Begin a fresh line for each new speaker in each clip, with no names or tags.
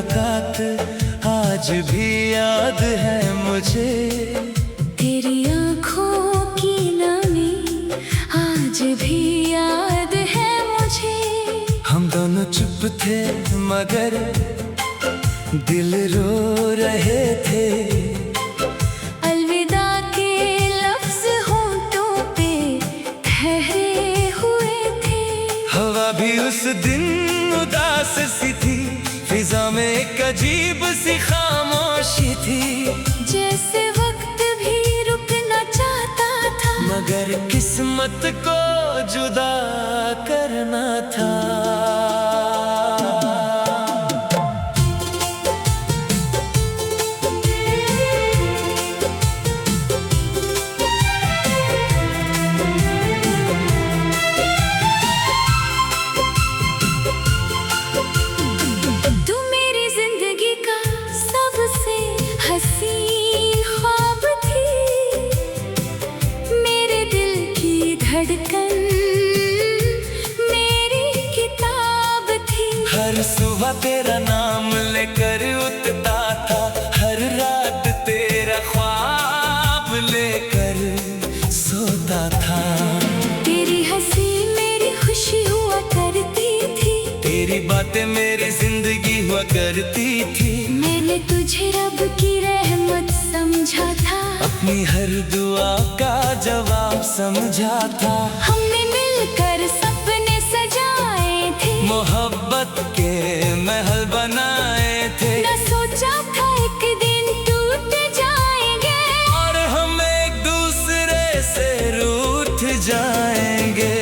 मुलाकात आज भी याद है मुझे।
तेरी आँखों की नमी आज भी याद है मुझे।
हम दोनों चुप थे मगर दिल रो रहे थे।
अलविदा के लफ्ज होंठों पे ठहरे हुए थे।
हवा भी उस दिन उदास सी थी, फिजा में एक अजीब सी खामोशी थी।
जैसे वक्त भी रुकना चाहता था,
मगर किस्मत को जुदा करना था।
धड़कन मेरी किताब थी।
हर सुबह तेरा नाम लेकर उठता था, हर रात तेरा ख्वाब लेकर सोता था।
तेरी हंसी मेरी खुशी हुआ करती थी,
तेरी बातें मेरी जिंदगी हुआ करती थी।
मैंने तुझे रब की रहमत समझा था,
अपनी हर दुआ का जवाब समझा था।
हमने मिलकर सपने सजाए थे,
मोहब्बत के महल बनाए थे।
न सोचा था एक दिन टूट जाएंगे,
और हम एक दूसरे से रूठ जाएंगे।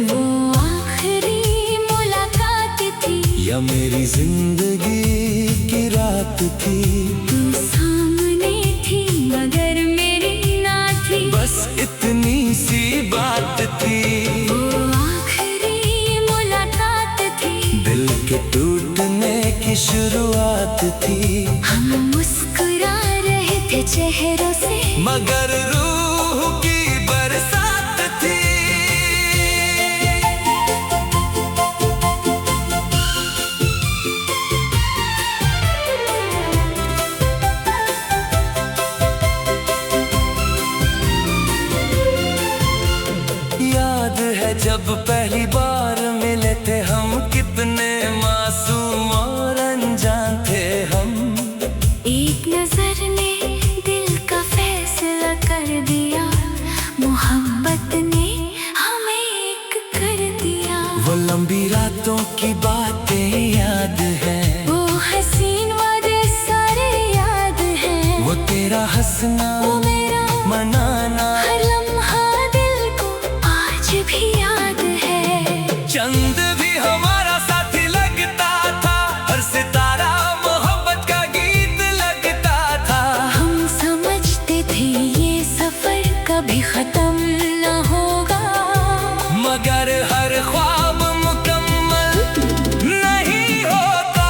वो आखिरी मुलाकात थी
या मेरी जिंदगी की रात थी।
तू सामने थी मगर मेरी ना थी,
बस इतनी सी बात थी।
वो आखिरी मुलाकात थी,
दिल के टूटने की शुरुआत थी।
हम मुस्कुरा रहे थे चेहरों से,
मगर रूह की बरसात थी। याद है जब पहली बार मिले थे हम, कितने मासूम और अनजान थे हम।
एक नजर ने दिल का फैसला कर दिया, मोहब्बत ने हमें एक कर दिया।
वो लंबी रातों की बातें याद है,
वो हसीन वादे सारे याद हैं।
वो तेरा हंसना,
वो मेरा
मनाना,
हर लम्हा दिल को आज भी याद है।
चंद भी हमारा साथी लगता था, हर सितारा मोहब्बत का गीत लगता था।
हम समझते थे ये सफर कभी खत्म न होगा,
मगर हर ख्वाब मुकम्मल नहीं होता।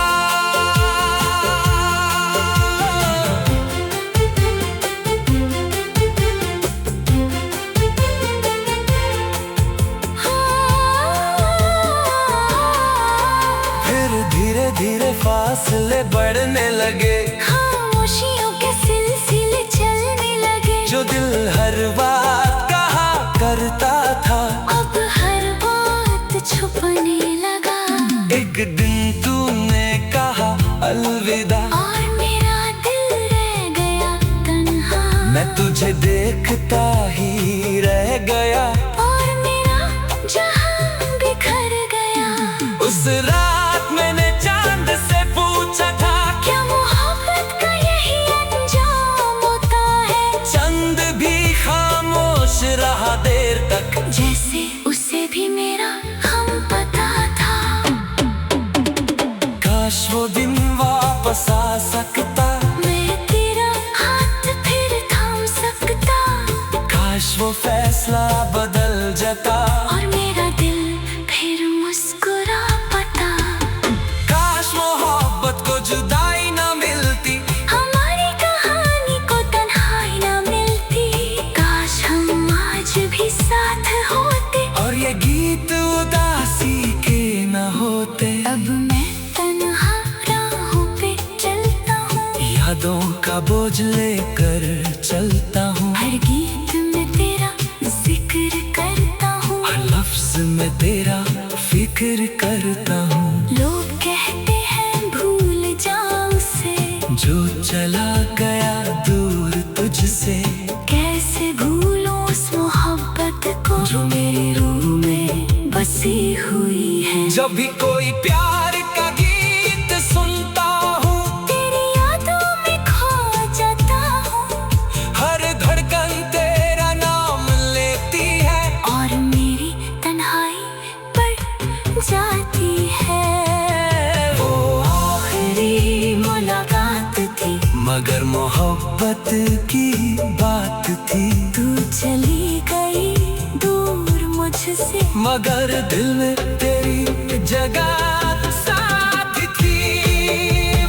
फिर धीरे धीरे फासले बढ़ने लगे,
खामोशियों के सिलसिले चलने लगे।
जो दिल हर बात कहा करता था,
अब हर बात छुपने लगा।
एक दिन तूने कहा अलविदा,
और मेरा दिल रह गया तन्हा।
मैं तुझे देखता ही रह गया,
और मेरा जहां बिखर गया।
उस रात मैंने चांद से पूछा था,
क्या मोहब्बत का यही अंजाम होता है?
चंद भी खामोश रहा देर तक,
जैसे उसे भी मेरा हम पता था।
काश वो दिन वापस आ सकता,
मैं तेरा हाथ फिर थाम सकता,
काश वो फैसला बदल जाता।
और मेरा दिल फिर मुस्कुरा पाता।
काश मोहब्बत को जुदाई ना मिलती,
हमारी कहानी को तन्हाई ना मिलती। काश हम आज भी साथ होते,
और ये गीत उदासी के न होते।
अब मैं तन्हा
यादों का बोझ लेकर चलता हूँ।
हर गीत में तेरा जिक्र करता हूँ,
हर लफ्ज में तेरा फिक्र करता हूँ।
लोग कहते हैं भूल जाओ उसे,
जो चला गया दूर तुझसे।
कैसे भूलूं उस मोहब्बत को जो मेरी रूह में बसी हुई है।
जब भी कोई प्यार का गीत सुनता हूँ,
तेरी यादों में खो जाता हूँ,
हर धड़कन तेरा नाम लेती है
और मेरी तन्हाई बढ़ जाती है।
वो
आखिरी मुलाकात थी,
मगर मोहब्बत की बात थी।
तू चली गई दूर मुझसे,
मगर दिल में तेरी जगह साथ थी।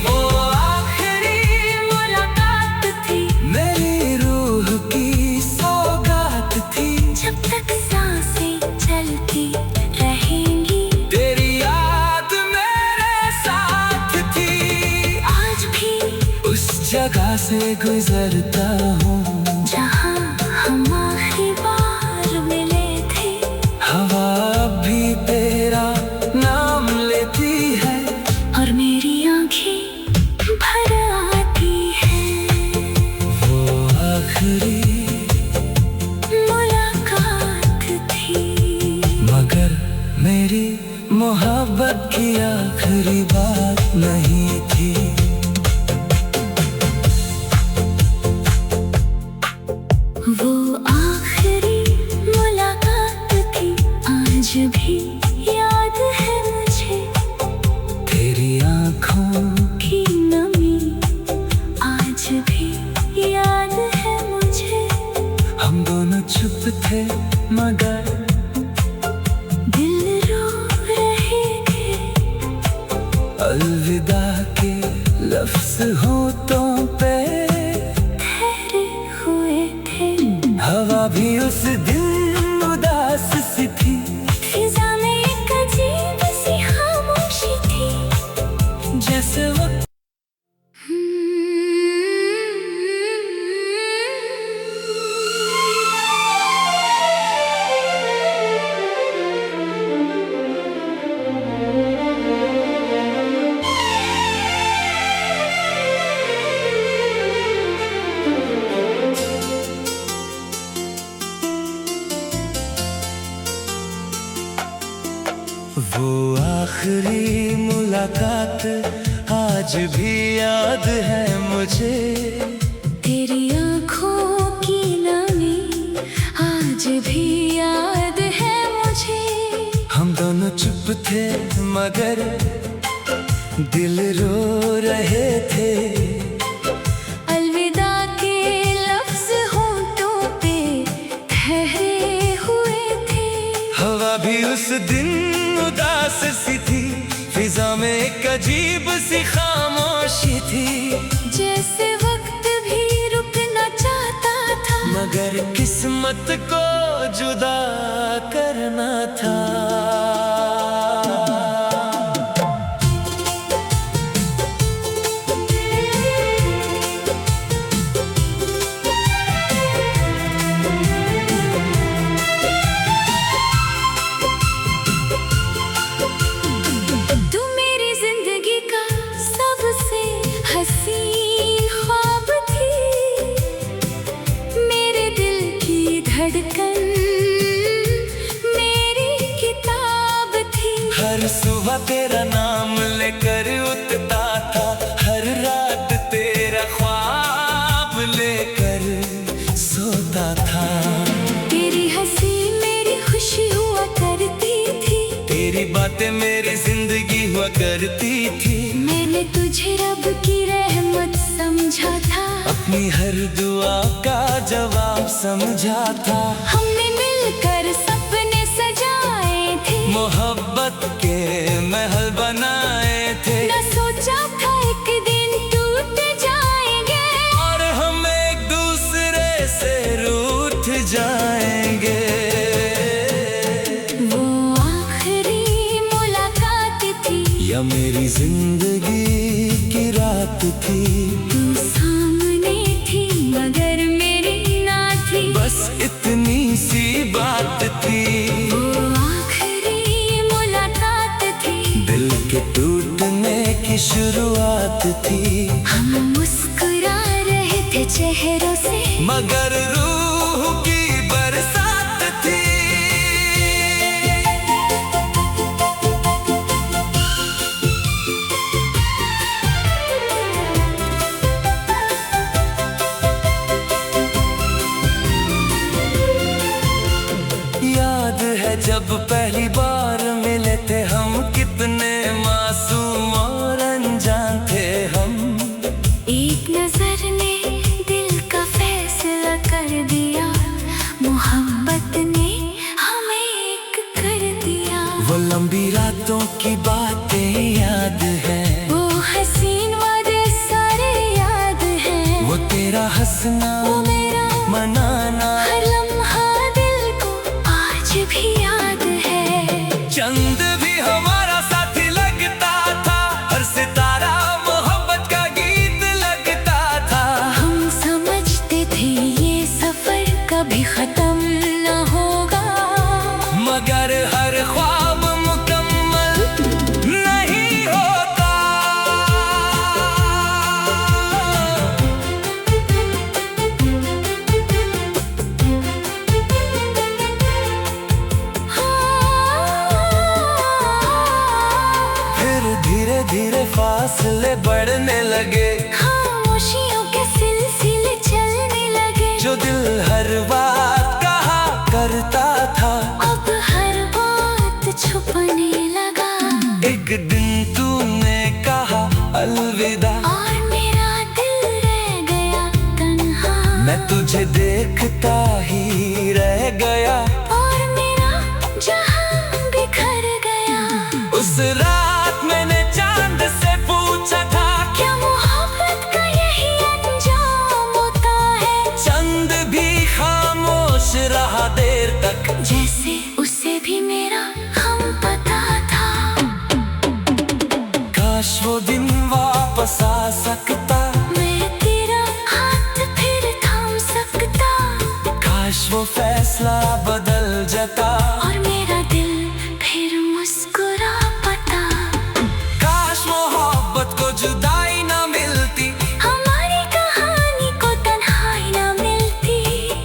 वो
आखिरी मुलाकात थी,
मेरी रूह की सौगात थी।
जब तक सांसें चलती रहेंगी,
तेरी याद मेरे साथ थी।
आज भी
उस जगह से गुजरता हूँ
जहाँ हम आखिरी बार मिले थे।
हवा अब भी तेरा नाम लेती है
और मेरी आँखें भर आती हैं।
वो आखिरी
मुलाकात थी,
मगर मेरी मोहब्बत की आखिरी बात नहीं थी।
वो आखिरी मुलाकात थी, आज भी याद है मुझे।
तेरी आँखों
की नमी आज भी याद है मुझे।
हम दोनों चुप थे मगर
दिल रो रहे थे,
अलविदा के लफ्ज होठों पे
ठहरे हुए थे।
हवा भी उस दिन उदास सी थी।
फिजा में एक अजीब सी खामोशी थी,
जैसे वक्त वो आखिरी मुलाकात आज भी याद है मुझे।
तेरी आँखों की नमी आज भी याद है मुझे।
हम दोनों चुप थे मगर दिल रो रहे थे।
अलविदा के लफ्ज होठों पे ठहरे हुए थे।
हवा भी उस दिन उदास सी थी। फिजा में एक अजीब सी खामोशी थी।
जैसे वक्त भी रुकना चाहता था,
मगर किस्मत को जुदा करना था।
तू मेरी जिंदगी का सबसे हसीन ख्वाब थी, मेरे दिल की धड़कन मेरी किताब थी।
हर सुबह तेरा नाम लेकर उठता था, हर रात तेरा ख्वाब लेकर सोता था।
तेरी हंसी मेरी खुशी हुआ करती थी,
तेरी बातें मेरी जिंदगी हुआ करती थी।
मैंने तुझे रब की रहमत समझा था,
अपनी हर दुआ का जवाब समझा था।
हमने मिलकर सपने सजाए थे,
मोहब्बत के महल बनाए थे।
न सोचा था एक दिन टूट जाएंगे,
और हम एक दूसरे से रूठ जाएंगे।
वो आखिरी मुलाकात थी
या मेरी जिंदगी की रात थी।
तू
थी।
हम मुस्कुरा रहे थे चेहरों से,
मगर रूह की बरसात थी। याद है जब पहली बार मिले थे हम, कितने मासूम और अनजान थे हम।
एक नजर ने दिल का फैसला कर दिया, मोहब्बत ने हमें एक कर दिया।
वो लंबी रातों की बातें याद हैं,
वो हसीन वादे सारे याद हैं।
वो तेरा हंसना,
वो मेरा
मनाना,
हर लम्हा दिल को आज भी याद है।
चंद भी हमारा साथी लगता था, हर सितारा मोहब्बत का गीत लगता था।
हम समझते थे ये सफर कभी खत्म न होगा,
मगर हर ख्वाब मुकम्मल नहीं होता। फिर धीरे धीरे फासले बढ़ने लगे,
खामोशियों के सिलसिले चलने लगे।
जो दिल हर बात कहा करता था,
अब हर बात छुपने लगा।
एक दिन तूने कहा अलविदा,
और मेरा दिल रह गया तन्हा।
मैं तुझे देखता ही रह गया,
और मेरा जहां बिखर गया।
उस रात मैंने चांद से पूछा था,
क्या मोहब्बत का यही अंजाम होता है?
चंद भी खामोश रहा देर तक,
जैसे उसे भी मेरा हम पता था।
काश वो दिन वापस आ सकता,
मैं तेरा हाथ फिर थाम सकता,
काश वो फैसला बदल जाता,
और मेरा दिल फिर मुस्कुरा पाता।
काश मोहब्बत को जुदाई ना मिलती,
हमारी कहानी को तन्हाई ना मिलती।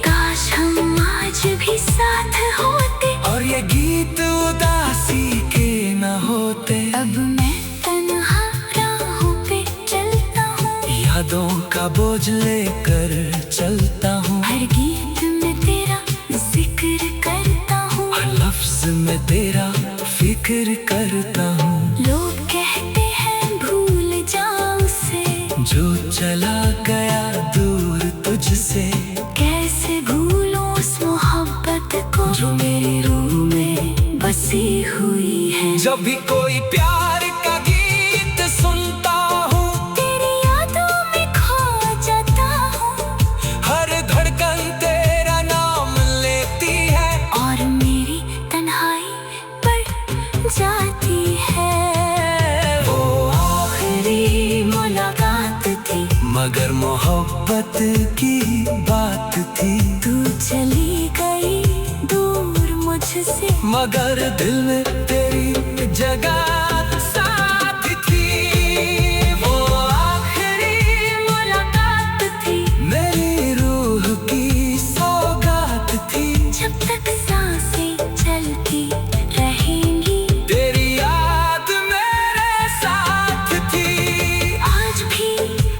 काश हम आज भी साथ होते,
और ये गीत उदासी के न होते।
अब मैं तन्हा राहों पे चलता हूँ,
यादों का बोझ लेकर चलता हूँ,
हर गीत में तेरा जिक्र करता हूँ।
हर लफ्ज में तेरा फिक्र करता हूँ।
लोग कहते हैं भूल जाओ उसे,
जो चला गया दूर तुझसे,
कैसे भूलूं उस मोहब्बत को जो मेरी रूह में बसी हुई है।
जब भी कोई प्यार का गीत सुनता हूँ,
तेरी यादों में खो जाता हूँ,
हर धड़कन तेरा नाम लेती है,
और मेरी तन्हाई बढ़ जाती है।
वो
आखिरी मुलाकात थी,
मगर मोहब्बत की बात थी।
तू चली गई दूर मुझसे,
मगर दिल में तेरी जगह साथ थी। वो आखिरी
मुलाकात थी,
मेरी रूह की सौगात थी।
जब तक सांसें चलती रहेंगी,
तेरी याद मेरे साथ थी।
आज भी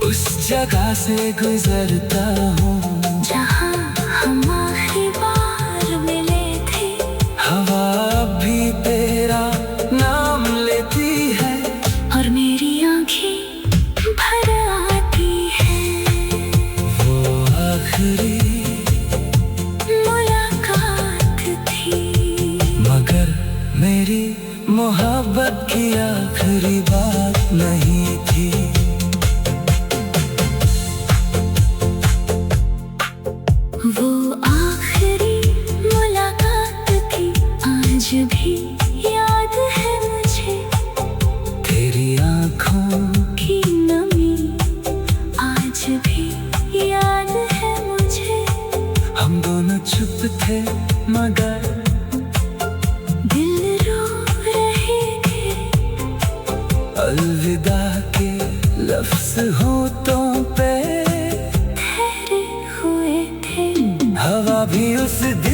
उस जगह से गुजरता हूँ,
जहाँ हम आखिरी बार मिले थे।
हवा अब भी तेरा नाम लेती है,
और मेरी आँखें भर आती हैं।
वो आखिरी
मुलाकात थी,
मगर मेरी मोहब्बत की आखिरी बात नहीं थी।
वो
लफ्ज़ होठों पे
ठहरे हुए थे।
हवा भी उस दिन